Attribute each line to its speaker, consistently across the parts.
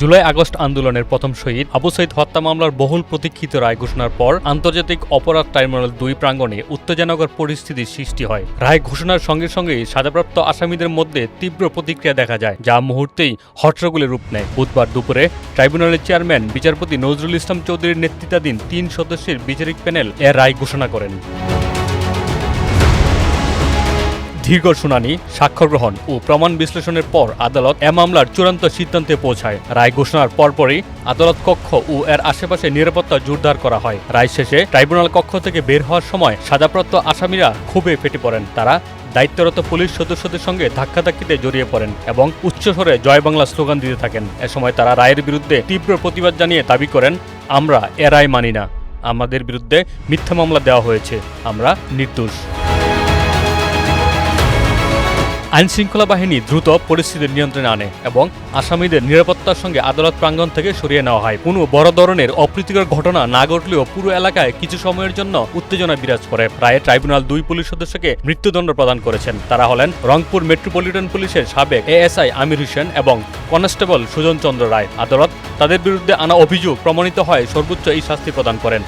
Speaker 1: July August আন্দোলনের প্রথম শহীদ আবু সাইদ হত্যা মামলার বহুল প্রতীক্ষিত রায় ঘোষণার পর আন্তর্জাতিক অপরাধ ট্রাইব্যুনাল 2 প্রাঙ্গণে উত্তেজনাকর পরিস্থিতির সৃষ্টি হয়। রায় ঘোষণার সঙ্গে সঙ্গেই সাজাপ্রাপ্ত আসামিদের মধ্যে তীব্র প্রতিক্রিয়া দেখা যায়, যা মুহূর্তেই হট্টগোলে রূপ নেয়। বুধবার দুপুরে ট্রাইব্যুনালের চেয়ারম্যান বিচারপতি নজরুল ইসলাম চৌধুরীর নেতৃত্বাধীন 3 সদস্যের বিচারিক প্যানেল এর রায় ঘোষণা করেন। দীর্ঘ শুনানি, সাক্ষ্য গ্রহণ ও প্রমাণ বিশ্লেষণের পর আদালত এ মামলার চূড়ান্ত সিদ্ধান্তে পৌঁছায়। রায় ঘোষণার পরপরই আদালত কক্ষ ও এর আশেপাশে নিরাপত্তা জোরদার করা হয়। রায় শেষে ট্রাইব্যুনাল কক্ষ থেকে বের হওয়ার সময় সাজাপ্রাপ্ত আসামিরা ক্ষোভে ফেটে পড়েন। তারা দায়িত্বরত পুলিশ সদস্যদের সঙ্গে ধাক্কাধাক্কিতে জড়িয়ে পড়েন এবং উচ্চস্বরে জয় বাংলা স্লোগান দিতে থাকেন। এ সময় তারা রায়ের বিরুদ্ধে তীব্র প্রতিবাদ জানিয়ে দাবি করেন, আমরা এ রায় মানি না, আমাদের বিরুদ্ধে মিথ্যা মামলা দেওয়া হয়েছে, আমরা নির্দোষ। আইনশৃঙ্খলা বাহিনী দ্রুত পরিস্থিতির নিয়ন্ত্রণে আনে এবং আসামিদের নিরাপত্তার সঙ্গে আদালত প্রাঙ্গণ থেকে সরিয়ে নেওয়া হয়। কোনো বড় ধরনের অপ্রীতিকর ঘটনা না ঘটলেও পুরো এলাকায় কিছু সময়ের জন্য উত্তেজনা বিরাজ করে। রায়ে ট্রাইব্যুনাল 2 পুলিশ সদস্যকে মৃত্যুদণ্ড প্রদান করেছেন। তারা হলেন রংপুর মেট্রোপলিটন পুলিশের সাবেক এএসআই আমির হোসেন এবং কনস্টেবল সুজন চন্দ্র রায়। আদালত তাদের বিরুদ্ধে আনা অভিযোগ প্রমাণিত হয় সর্বোচ্চ এই শাস্তি প্রদান করেন।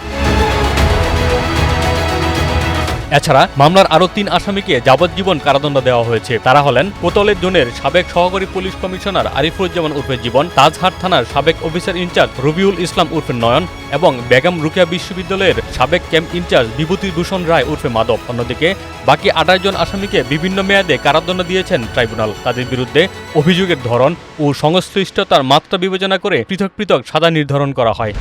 Speaker 1: এছাড়া মামলার আরও 3 আসামিকে যাবজ্জীবন কারাদণ্ড দেওয়া হয়েছে। তারা হলেন কোতোয়ালি জোনের সাবেক সহকারী পুলিশ কমিশনার আরিফুজ্জামান উর্ফে জীবন, তাজহাট থানার সাবেক অফিসার ইনচার্জ রবিউল ইসলাম উর্ফে নয়ন এবং বেগম রোকেয়া বিশ্ববিদ্যালয়ের সাবেক ক্যাম্প ইনচার্জ বিভূতিভূষণ রায় উর্ফে মাধব। অন্যদিকে বাকি 28 জন আসামিকে বিভিন্ন মেয়াদে কারাদণ্ড দিয়েছেন ট্রাইব্যুনাল। তাদের বিরুদ্ধে অভিযোগের ধরন ও সংশ্লিষ্টতার মাত্রা বিবেচনা করে পৃথক পৃথক সাজা নির্ধারণ করা হয়।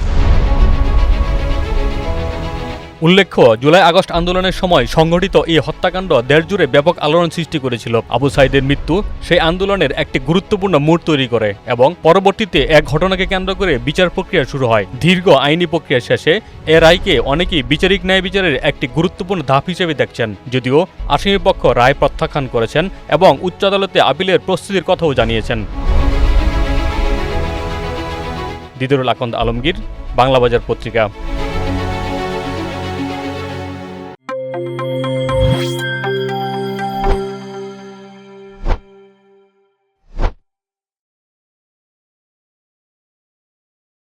Speaker 1: উল্লেখ্য, জুলাই আগস্ট আন্দোলনের সময় সংঘটিত এই হত্যাকাণ্ড দেশজুড়ে ব্যাপক আলোড়ন সৃষ্টি করেছিল। আবু সাইদের মৃত্যু সেই আন্দোলনের একটি গুরুত্বপূর্ণ মোড় তৈরি করে এবং পরবর্তীতে এক ঘটনাকে কেন্দ্র করে বিচার প্রক্রিয়া শুরু হয়। দীর্ঘ আইনি প্রক্রিয়া শেষে এ রায়কে অনেকেই বিচারিক ন্যায় বিচারের একটি গুরুত্বপূর্ণ ধাপ হিসেবে দেখছেন, যদিও আসামিপক্ষ রায় প্রত্যাখ্যান করেছেন এবং উচ্চ আদালতে আপিলের প্রস্তুতির কথাও জানিয়েছেন। দিদারুল আকন্দ আলমগীর, বাংলাবাজার পত্রিকা।